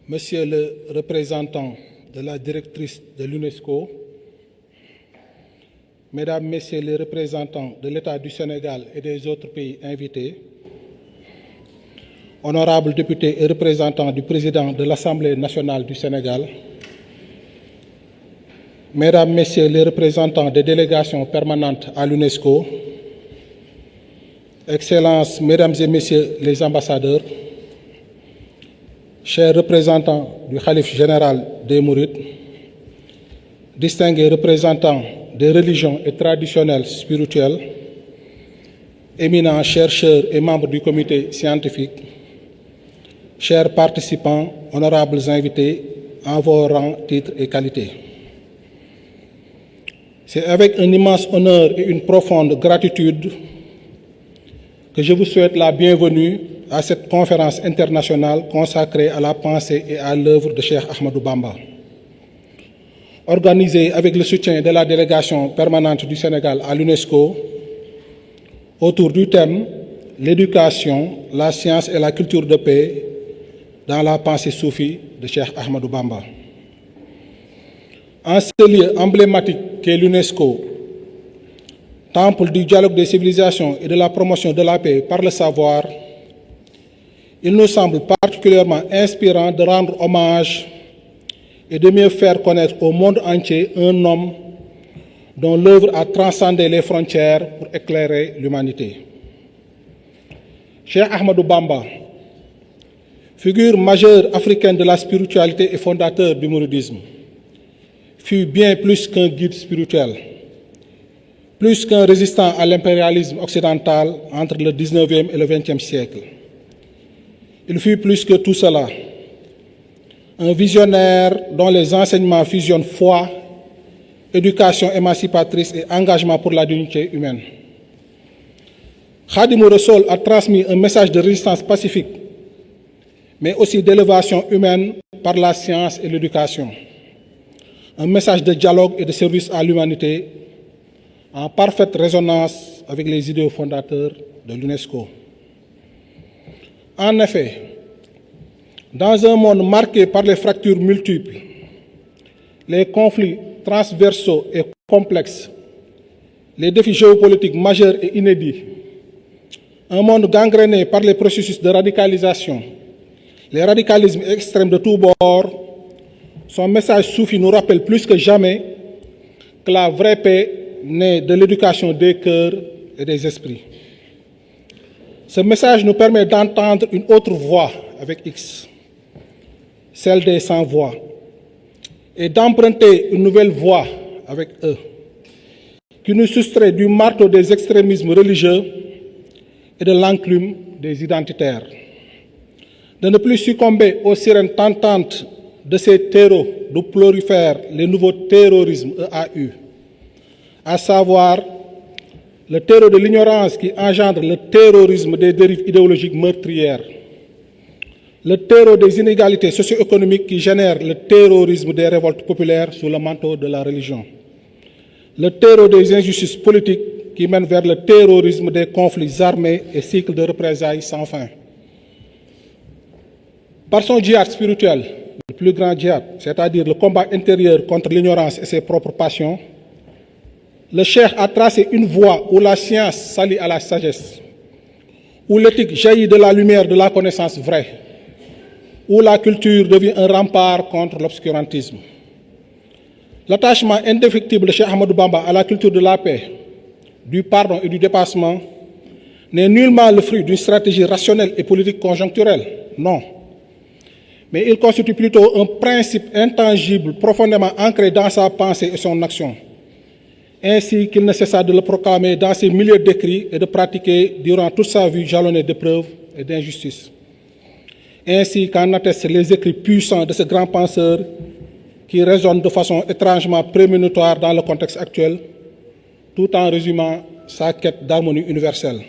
Monsieur le représentant de la directrice de l'UNESCO, Mesdames, Messieurs les représentants de l'État du Sénégal et des autres pays invités, honorables députés et représentants du président de l'Assemblée nationale du Sénégal, Mesdames, Messieurs les représentants des délégations permanentes à l'UNESCO, Excellences, Mesdames et Messieurs les ambassadeurs, chers représentants du Khalife général des Mourides, distingués représentants des religions et traditionnels spirituels, éminents chercheurs et membres du comité scientifique, chers participants, honorables invités, en vos rangs, titres et qualités. C'est avec un immense honneur et une profonde gratitude que je vous souhaite la bienvenue à cette conférence internationale consacrée à la pensée et à l'œuvre de Cheikh Ahmadou Bamba. Organisée avec le soutien de la délégation permanente du Sénégal à l'UNESCO, autour du thème « L'éducation, la science et la culture de paix dans la pensée soufie de Cheikh Ahmadou Bamba ». En ce lieu emblématique qu'est l'UNESCO, temple du dialogue des civilisations et de la promotion de la paix par le savoir, il nous semble particulièrement inspirant de rendre hommage et de mieux faire connaître au monde entier un homme dont l'œuvre a transcendé les frontières pour éclairer l'humanité. Cheikh Ahmadou Bamba, figure majeure africaine de la spiritualité et fondateur du mouridisme, fut bien plus qu'un guide spirituel, plus qu'un résistant à l'impérialisme occidental entre le 19e et le 20e siècle. Il fut plus que tout cela, un visionnaire dont les enseignements fusionnent foi, éducation émancipatrice et engagement pour la dignité humaine. Khadimou Rassoul a transmis un message de résistance pacifique, mais aussi d'élévation humaine par la science et l'éducation. Un message de dialogue et de service à l'humanité en parfaite résonance avec les idéaux fondateurs de l'UNESCO. En effet, dans un monde marqué par les fractures multiples, les conflits transversaux et complexes, les défis géopolitiques majeurs et inédits, un monde gangréné par les processus de radicalisation, les radicalismes extrêmes de tous bords, son message soufi nous rappelle plus que jamais que la vraie paix naît de l'éducation des cœurs et des esprits. Ce message nous permet d'entendre une autre voix avec X, celle des sans-voix, et d'emprunter une nouvelle voie avec E, qui nous soustrait du marteau des extrémismes religieux et de l'enclume des identitaires. De ne plus succomber aux sirènes tentantes de ces terreaux d'où prolifèrent les nouveaux terrorismes EAU, à savoir le terreau de l'ignorance qui engendre le terrorisme des dérives idéologiques meurtrières, le terreau des inégalités socio-économiques qui génère le terrorisme des révoltes populaires sous le manteau de la religion, le terreau des injustices politiques qui mènent vers le terrorisme des conflits armés et cycles de représailles sans fin. Par son djihad spirituel, le plus grand djihad, c'est-à-dire le combat intérieur contre l'ignorance et ses propres passions, le Cheikh a tracé une voie où la science s'allie à la sagesse, où l'éthique jaillit de la lumière de la connaissance vraie, où la culture devient un rempart contre l'obscurantisme. L'attachement indéfectible de Cheikh Ahmadou Bamba à la culture de la paix, du pardon et du dépassement n'est nullement le fruit d'une stratégie rationnelle et politique conjoncturelle, non. Mais il constitue plutôt un principe intangible profondément ancré dans sa pensée et son action, ainsi qu'il ne cessa de le proclamer dans ses milliers d'écrits et de pratiquer durant toute sa vie jalonnée d'épreuves et d'injustices. Ainsi qu'en attestent les écrits puissants de ce grand penseur qui résonnent de façon étrangement prémonitoire dans le contexte actuel, tout en résumant sa quête d'harmonie universelle.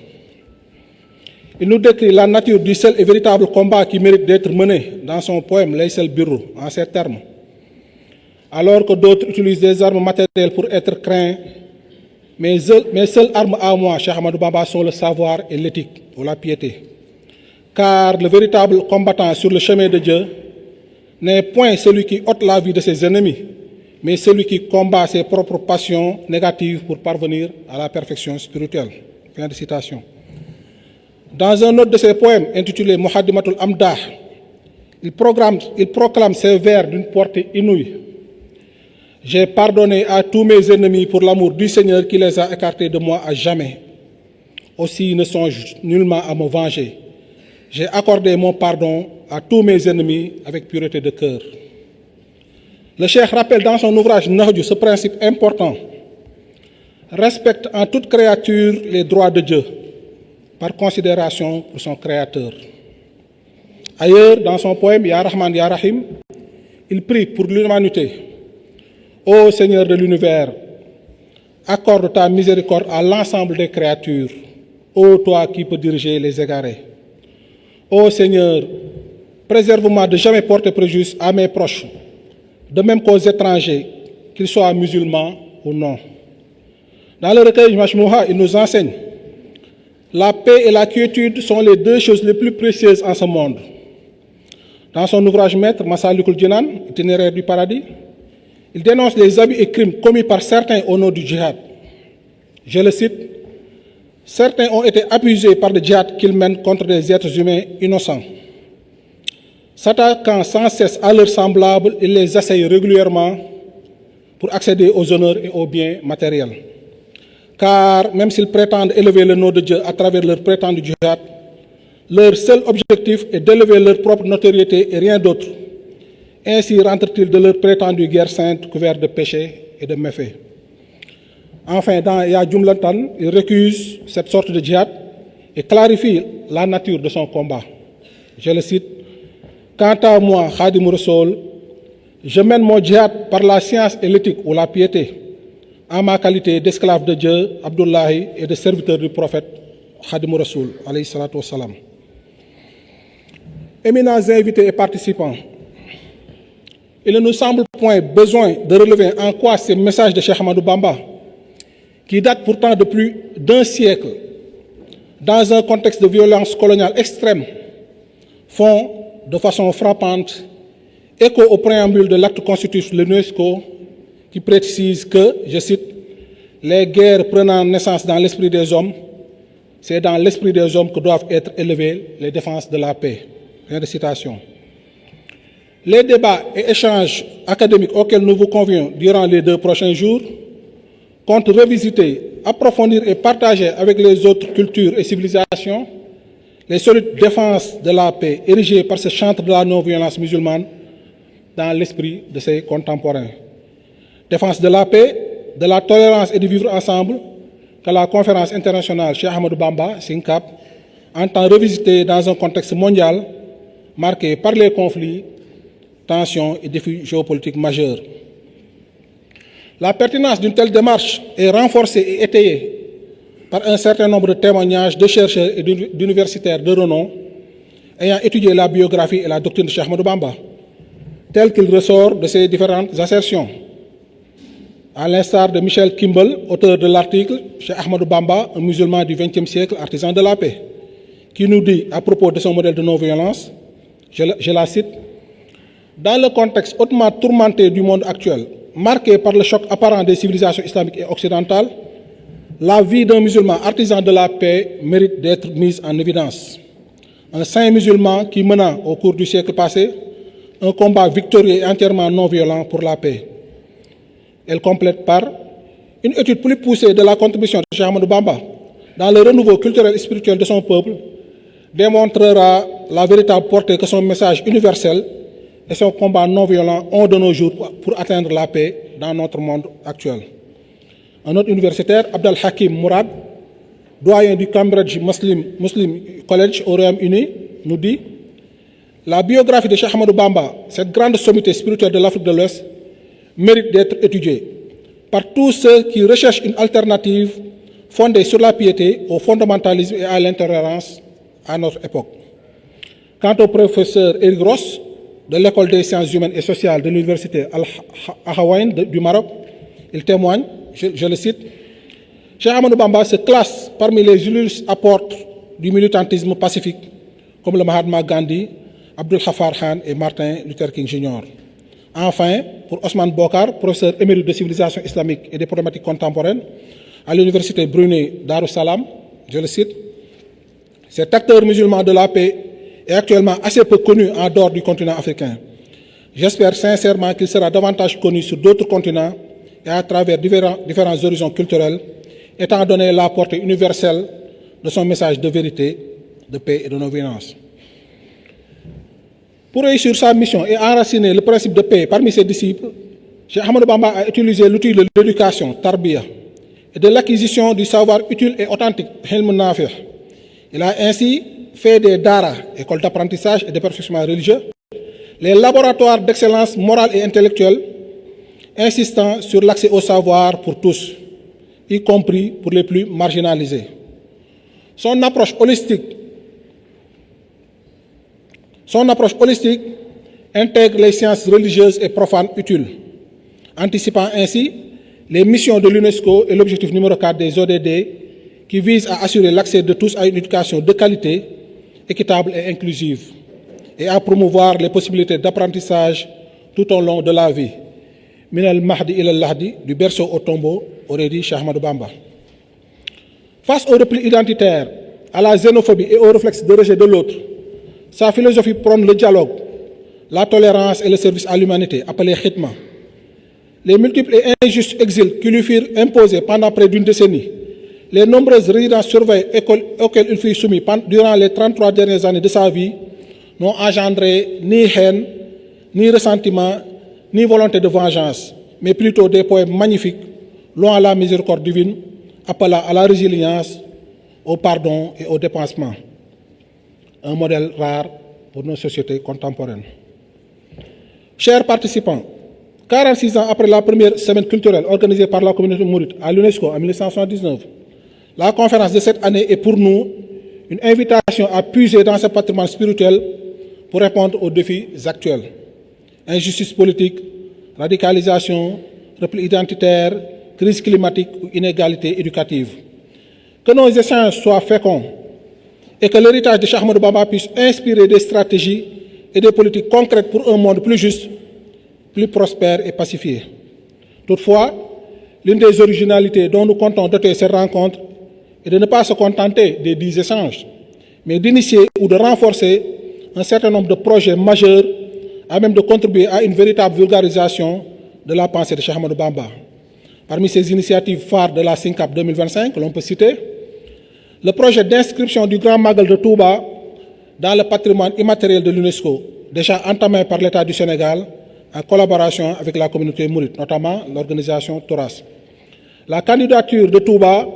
Il nous décrit la nature du seul et véritable combat qui mérite d'être mené dans son poème Laysa al-birru en ces termes. Alors que d'autres utilisent des armes matérielles pour être craints, mes seules armes à moi, Cheikh Ahmadou Bamba, sont le savoir et l'éthique, ou la piété. Car le véritable combattant sur le chemin de Dieu n'est point celui qui ôte la vie de ses ennemis, mais celui qui combat ses propres passions négatives pour parvenir à la perfection spirituelle. Fin de citation. Dans un autre de ses poèmes intitulé Muhaddimatul Amdah, il proclame ses vers d'une portée inouïe. J'ai pardonné à tous mes ennemis pour l'amour du Seigneur qui les a écartés de moi à jamais. Aussi ne songe nullement à me venger. J'ai accordé mon pardon à tous mes ennemis avec pureté de cœur. Le cheikh rappelle dans son ouvrage Nahju ce principe important. Respecte en toute créature les droits de Dieu, par considération pour son créateur. Ailleurs, dans son poème Ya Rahman Ya Rahim, il prie pour l'humanité. Ô Seigneur de l'univers, accorde ta miséricorde à l'ensemble des créatures. Ô toi qui peux diriger les égarés. Ô Seigneur, préserve-moi de jamais porter préjudice à mes proches, de même qu'aux étrangers, qu'ils soient musulmans ou non. Dans le recueil Majmouha, il nous enseigne: la paix et la quiétude sont les deux choses les plus précieuses en ce monde. Dans son ouvrage maître, Masalikul Jinan, itinéraire du paradis, il dénonce les abus et crimes commis par certains au nom du djihad. Je le cite: certains ont été abusés par le djihad qu'ils mènent contre des êtres humains innocents. S'attaquant sans cesse à leurs semblables, ils les assaillent régulièrement pour accéder aux honneurs et aux biens matériels. Car même s'ils prétendent élever le nom de Dieu à travers leur prétendu djihad, leur seul objectif est d'élever leur propre notoriété et rien d'autre. Ainsi rentrent-ils de leur prétendue guerre sainte couverte de péchés et de méfaits. Enfin, dans Ya Jumlatan, il récuse cette sorte de djihad et clarifie la nature de son combat. Je le cite: quant à moi, Khadim Rassoul, je mène mon djihad par la science et l'éthique ou la piété, en ma qualité d'esclave de Dieu, Abdullahi, et de serviteur du prophète Khadim Rassoul, alayhi salatu wassalam. Éminents invités et participants, il ne nous semble point besoin de relever en quoi ces messages de Cheikh Ahmadou Bamba, qui datent pourtant de plus d'un siècle, dans un contexte de violence coloniale extrême, font de façon frappante écho au préambule de l'acte constitutif de l'UNESCO qui précise que, je cite, les guerres prenant naissance dans l'esprit des hommes, c'est dans l'esprit des hommes que doivent être élevées les défenses de la paix. Fin de citation. Les débats et échanges académiques auxquels nous vous convions durant les 2 prochains jours comptent revisiter, approfondir et partager avec les autres cultures et civilisations les solides défenses de la paix érigées par ce chantre de la non-violence musulmane dans l'esprit de ses contemporains. Défense de la paix, de la tolérance et du vivre ensemble que la conférence internationale Cheikh Ahmadou Bamba, SINCAP, entend revisiter dans un contexte mondial marqué par les conflits, tensions et défis géopolitiques majeurs. La pertinence d'une telle démarche est renforcée et étayée par un certain nombre de témoignages de chercheurs et d'universitaires de renom ayant étudié la biographie et la doctrine de Cheikh Ahmadou Bamba, tel qu'il ressort de ces différentes assertions. À l'instar de Michel Kimball, auteur de l'article Cheikh Ahmadou Bamba, un musulman du XXe siècle, artisan de la paix, qui nous dit à propos de son modèle de non-violence, je la cite: dans le contexte hautement tourmenté du monde actuel, marqué par le choc apparent des civilisations islamiques et occidentales, la vie d'un musulman artisan de la paix mérite d'être mise en évidence. Un saint musulman qui mena au cours du siècle passé un combat victorieux et entièrement non violent pour la paix. Elle complète par une étude plus poussée de la contribution de Cheikh Ahmadou Bamba dans le renouveau culturel et spirituel de son peuple démontrera la véritable portée que son message universel et son combat non violent ont de nos jours pour atteindre la paix dans notre monde actuel. Un autre universitaire, Abdel Hakim Mourad, doyen du Cambridge Muslim College au Royaume-Uni, nous dit: la biographie de Cheikh Ahmadou Bamba, cette grande sommité spirituelle de l'Afrique de l'Ouest, mérite d'être étudiée par tous ceux qui recherchent une alternative fondée sur la piété, au fondamentalisme et à l'intolérance à notre époque. Quant au professeur Eric Ross, de l'École des sciences humaines et sociales de l'Université Al-Hawaïn du Maroc, il témoigne, je le cite: Cheikh Ahmadou Bamba se classe parmi les illustres apôtres du militantisme pacifique, comme le Mahatma Gandhi, Abdul Khafar Khan et Martin Luther King Jr. Enfin, pour Osman Bokar, professeur émérite de civilisation islamique et des problématiques contemporaines à l'université Brunei Darussalam, je le cite, cet acteur musulman de la paix est actuellement assez peu connu en dehors du continent africain. J'espère sincèrement qu'il sera davantage connu sur d'autres continents et à travers différents horizons culturels, étant donné la portée universelle de son message de vérité, de paix et de non-violence. Pour réussir sa mission et enraciner le principe de paix parmi ses disciples, Cheikh Ahmadou Bamba a utilisé l'outil de l'éducation, tarbiya, et de l'acquisition du savoir utile et authentique, hilm nafi'. Il a ainsi fait des daras, écoles d'apprentissage et de perfectionnement religieux, les laboratoires d'excellence morale et intellectuelle, insistant sur l'accès au savoir pour tous, y compris pour les plus marginalisés. Son approche holistique intègre les sciences religieuses et profanes utiles, anticipant ainsi les missions de l'UNESCO et l'objectif numéro 4 des ODD qui vise à assurer l'accès de tous à une éducation de qualité, équitable et inclusive, et à promouvoir les possibilités d'apprentissage tout au long de la vie. Min al-Mahdi ila al-Lahdi, du berceau au tombeau, aurait dit Cheikh Ahmadou Bamba. Face au repli identitaire, à la xénophobie et au réflexe de rejet de l'autre, sa philosophie prône le dialogue, la tolérance et le service à l'humanité, appelé khidma. Les multiples et injustes exils qui lui furent imposés pendant près d'une décennie, les nombreuses résidences surveillées auxquelles il fut soumis durant les 33 dernières années de sa vie, n'ont engendré ni haine, ni ressentiment, ni volonté de vengeance, mais plutôt des poèmes magnifiques, louant la miséricorde divine, appelant à la résilience, au pardon et au dépensement. Un modèle rare pour nos sociétés contemporaines. Chers participants, 46 ans après la première semaine culturelle organisée par la communauté mouride à l'UNESCO en 1979, la conférence de cette année est pour nous une invitation à puiser dans ce patrimoine spirituel pour répondre aux défis actuels. Injustice politique, radicalisation, repli identitaire, crise climatique ou inégalité éducative. Que nos échanges soient féconds et que l'héritage de Cheikh Ahmadou Bamba puisse inspirer des stratégies et des politiques concrètes pour un monde plus juste, plus prospère et pacifié. Toutefois, l'une des originalités dont nous comptons doter cette rencontre est de ne pas se contenter des 10 échanges, mais d'initier ou de renforcer un certain nombre de projets majeurs à même de contribuer à une véritable vulgarisation de la pensée de Cheikh Ahmadou Bamba. Parmi ces initiatives phares de la SYNCAP 2025, que l'on peut citer, le projet d'inscription du Grand Magal de Touba dans le patrimoine immatériel de l'UNESCO, déjà entamé par l'État du Sénégal en collaboration avec la communauté mouride, notamment l'organisation Touras. La candidature de Touba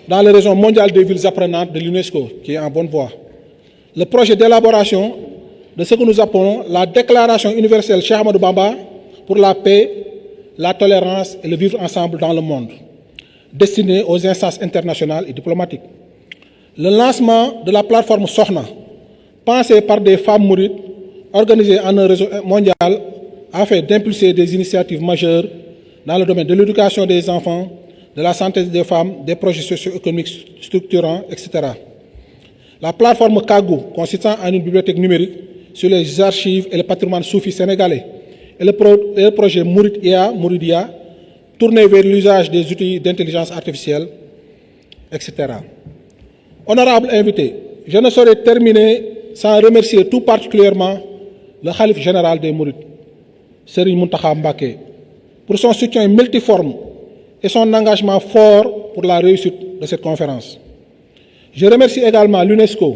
dans le réseau mondial des villes apprenantes de l'UNESCO, qui est en bonne voie. Le projet d'élaboration de ce que nous appelons la Déclaration universelle Cheikh Ahmadou Bamba pour la paix, la tolérance et le vivre ensemble dans le monde, destinée aux instances internationales et diplomatiques. Le lancement de la plateforme Sokhna, pensée par des femmes mourides, organisée en un réseau mondial afin d'impulser des initiatives majeures dans le domaine de l'éducation des enfants, de la santé des femmes, des projets socio-économiques structurants, etc. La plateforme Kagou, consistant en une bibliothèque numérique sur les archives et le patrimoine soufi sénégalais, et le projet Mouridia, tourné vers l'usage des outils d'intelligence artificielle, etc. Honorables invités, je ne saurais terminer sans remercier tout particulièrement le Khalife général des Mourides, Serigne Mountakha Mbacké, pour son soutien multiforme et son engagement fort pour la réussite de cette conférence. Je remercie également l'UNESCO,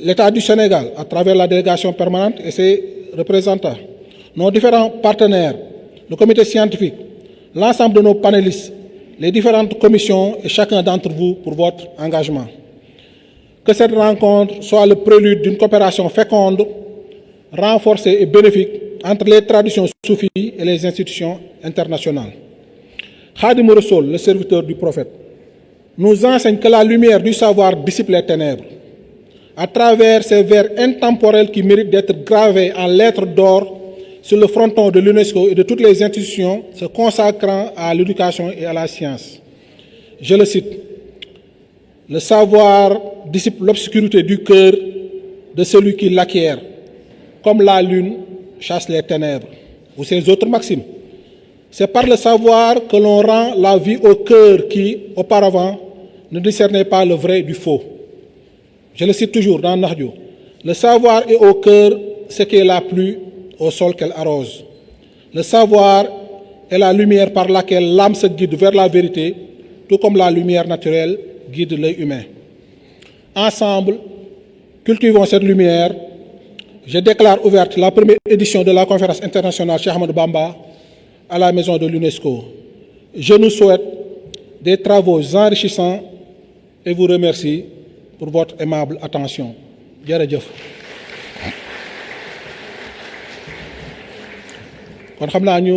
l'État du Sénégal, à travers la délégation permanente et ses représentants, nos différents partenaires, le comité scientifique, l'ensemble de nos panélistes, les différentes commissions et chacun d'entre vous pour votre engagement. Que cette rencontre soit le prélude d'une coopération féconde, renforcée et bénéfique entre les traditions soufis et les institutions internationales. Khadim Rassoul, le serviteur du prophète, nous enseigne que la lumière du savoir dissipe les ténèbres. À travers ces vers intemporels qui méritent d'être gravés en lettres d'or sur le fronton de l'UNESCO et de toutes les institutions se consacrant à l'éducation et à la science. Je le cite. Le savoir dissipe l'obscurité du cœur de celui qui l'acquiert. comme la lune chasse les ténèbres, ou ces autres maximes. C'est par le savoir que l'on rend la vie au cœur qui, auparavant, ne discernait pas le vrai du faux. Je le cite toujours dans Nahju. Le savoir est au cœur ce qui est la pluie au sol qu'elle arrose. Le savoir est la lumière par laquelle l'âme se guide vers la vérité, tout comme la lumière naturelle guide l'œil humain. Ensemble, cultivons cette lumière. Je déclare ouverte la première édition de la conférence internationale Cheikh Ahmadou Bamba à la maison de l'UNESCO. Je nous souhaite des travaux enrichissants et vous remercie pour votre aimable attention. Jërëjëf. kon xam naa ñu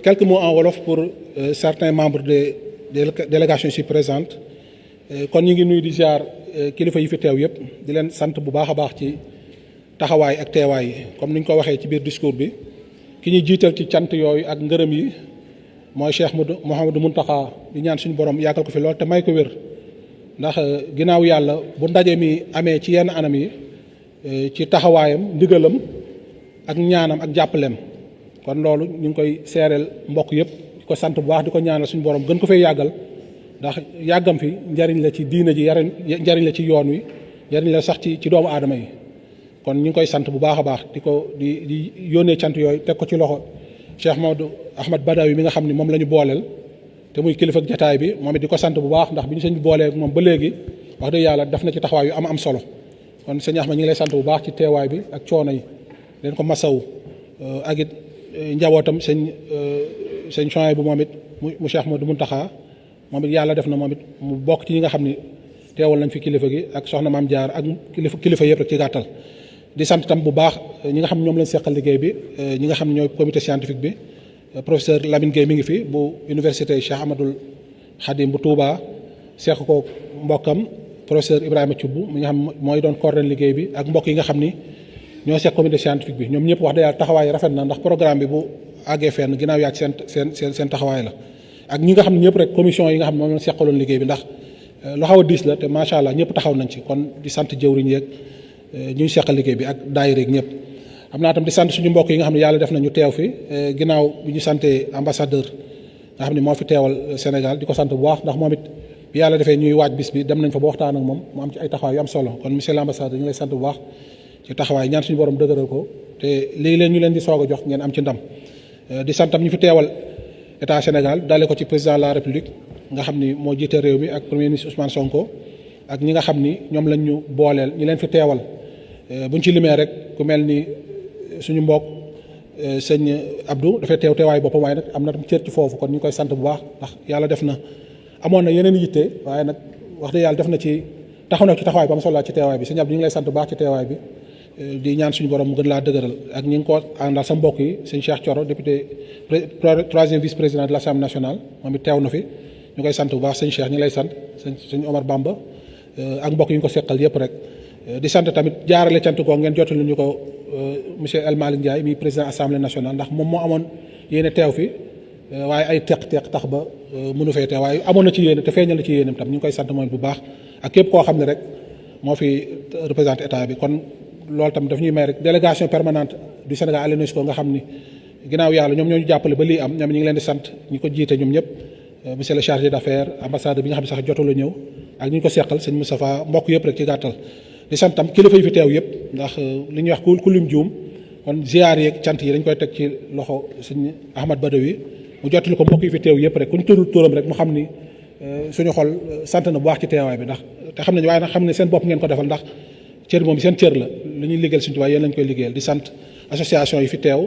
quelques mots en wolof pour certains membres des délégations ici présentes. kon ñu ngi nuyu di ziar kilifa yi fi teew yëpp di leen sant bu baax a baax ci taxawaay ak teewaay yi comme ni ñu ko waxee ci biir discours bi ki ñuy jiital ci cant yooyu ak ngërëm yi mooy Cheikh Mouhamadou Mountakha di ñaan suñu borom yàggal ko fi lool te may ko wér ndax ginnaaw yàlla bu ndaje mi amee ci yenn anam yi ci taxawaayam ndigalam ak ñaanam ak jàppaleem kon loolu ñu ngi koy seereel mbokk yëpp di ko sant bu baax di ko ñaanal suñu borom gën ko fay yàggal ndax yàggam fi njariñ la ci diina ji njariñ la ci yoon wi njariñ la sax ci doomu aadama yi kon ñu ngi koy sant bu baax a baax di yónnee cant yooyu teg ko ci loxo Cheikh Maodo Ahmad Badawi mi nga xam ne moom la ñu booleel te muy kilifa ak jataay bi moom it di ko sant bu baax ndax bi ñu sëñ bi boolee moom ba léegi wax dëgg yàlla def na ci taxawaay yu am solo kon sëñ Ahmad ñu ngi lay sant bu baax ci teewaay bi ak coono yi leen ko masaw ak it njabootam sëñ Chouaïb bu moom it mu Cheikh Maodo Mountakha moom it yàlla def na moom it mu bokk ci ñi nga xam ni teewal nañ fi kilifa gi ak soxna Maam Jaar ak kilifa yëpp rek ci gàttal di sant tam bu baax ñi nga xam ne ñoom lañ seqal liggéey bi ñi nga xam ne ñooy comité scientifique bi professeur Lamine Gueye mi ngi fi bu université Cheikh Ahmadoul Khadim bu Touba seq ko mbokkam professeur Ibrahima Thioub mi nga xam mooy doon coordonné liggéey bi ak mbokk yi nga xam ni ñoo seq comité scientifique bi ñoom ñëpp wax dëgg yàlla taxawaay rafet na ndax programme bi bu àggee fenn ginnaaw yaa ci seen taxawaay la ak ñi nga xam ne ñëpp rek commission yi nga xam ne moom la seqaloon liggéey bi ndax lu xaw a diis la te macha allah ñëpp taxaw nañ ci kon di sant jëwriñ yeeg ñuy seqal liggéey bi ak daayira yeeg ñëpp xam naa tam di sant suñu mbokk yi nga xam ne yàlla def na ñu teew fi ginnaaw bi ñu santee ambassadeur nga xam ne moo fi teewal Sénégal di ko sant bu baax ndax moom it bi yàlla defee ñuy waaj bis bi dem nañ fa ba waxtaan ak moom mu am ci ay taxawaay yu am solo kon monsieur l'ambassadeur ñu lay sant bu baax ci taxawaay ñaan suñu borom dëgëral ko te léegi leen ñu leen di soog a jox ngeen am ci ndam di santam ñu fi teewal état Sénégal dale ko ci président de la République nga xam ni moo jiite réew mi ak premier ministre Ousmane Sonko ak ñi nga xam ni ñoom lañ ñu booleel ñi leen fi teewal buñ ci limee rek ku mel ni suñu mbokk sëñ Abdou dafay teewaay boppam waaye nag am na tam cër ci foofu kon ñu ngi koy sant bu baax ndax yàlla def na amoon na yeneen yitte waaye nag wax dëgg yàlla def na ci taxaw na ci taxawaay ba am solo ci teewaay bi sëñ Abdou ñu ngi lay sant bu baax ci teewaay bi di ñaan suñu borom mu gën laa dëgëral ak ñi ngi ko àndal sa mbokk yi sëñ Cheikh Thioro député troisième vice président de l'Assemblée nationale moom it teew na fi ñu koy sant bu baax sëñ Cheikh ñu ngi lay sant sëñ Omar Bamba ak mbokk yi ñu ko seqal yëpp rek di sant tamit jaarale cant ko ngeen jottali ñu ko monsieur El Malick Ndiaye mi président assemblée nationale ndax moom moo amoon yéene teew fi waaye ay teq tax ba mënu fee teew waaye amoon na ci yéene te feeñal na ci yéenam tam ñu ngi koy sant mooy bu baax ak képp koo xam ne rek moo fi représenté état bi kon loolu tam daf ñuy may rek délégation permanente du Sénégal à l'UNESCO nga xam ni ginnaaw yàlla ñoom ñoo ñu jàppale ba lii am ñoom ñu ngi leen di sant ñi ko jiite ñoom ñëpp monsieur le chargé d'affaires ambassade bi nga xam ne sax jotul a ñëw ak ñi ñu ko seqal sëñ Moustapha mbokk yëpp rek ci gàttal di sant tam kilifa yi fi teew yëpp ndax li ñuy wax ku lim juum kon ziar yeeg cant yi dañ koy teg ci loxo sëñ Ahmad Badawi mu jottali ko mbokk yi fi teew yëpp rek ku ñu tuddul turam rek mu xam ni suñu xol sant na bu baax ci teewaay bi ndax te xam nañ waaye nag xam ne seen bopp ngeen ko defal ndax cër moom seen cër la li ñuy liggéeyal suñu tubaab yéen lañ koy liggéeyal di sant association yi fi teew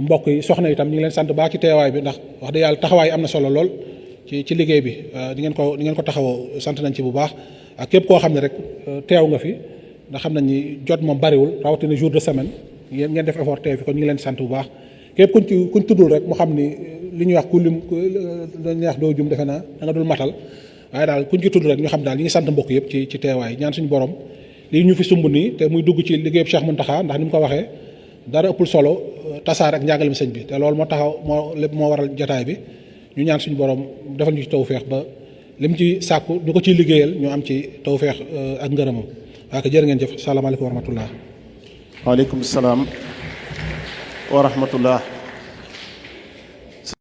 mbokk yi soxna itam ñu ngi leen sant baax ci teewaay bi ndax wax dëgg yàlla taxawaay am na solo lool ci liggéey bi di ngeen ko taxawoo sant nañ ci bu baax ak képp koo xam ne rek teew nga fi ndax xam nañ ni jot moom bariwul rawatina jour de semaine ngeen def effort teew fi kon ñu ngi leen sant bu baax képp kuñ tuddul rek mu xam ni li ñuy wax ku lim dañuy wax doo jum defe naa da nga dul matal waaye daal kuñ ci tudd rek ñu xam daal ñi ngi sant mbokk yëpp ci teewaay ñaan suñu borom lii ñu fi sumb nii te muy dugg ci liggéeyub Cheikh Mountakha ndax ni mu ko waxee dara ëppul solo tasaar ak njàngalem sëñ bi te loolu moo taxaw lépp moo waral jotaay bi ñu ñaan suñu borom defal ñu ci tawfeex ba lim ci sàkku ñu ko ciy liggéeyal ñu am ci tawfeex ak ngërëmam waaye jërë ngeen jëf salaamaaleykum wa rahmatullah. waaleykum salaam. wa rahmatullah.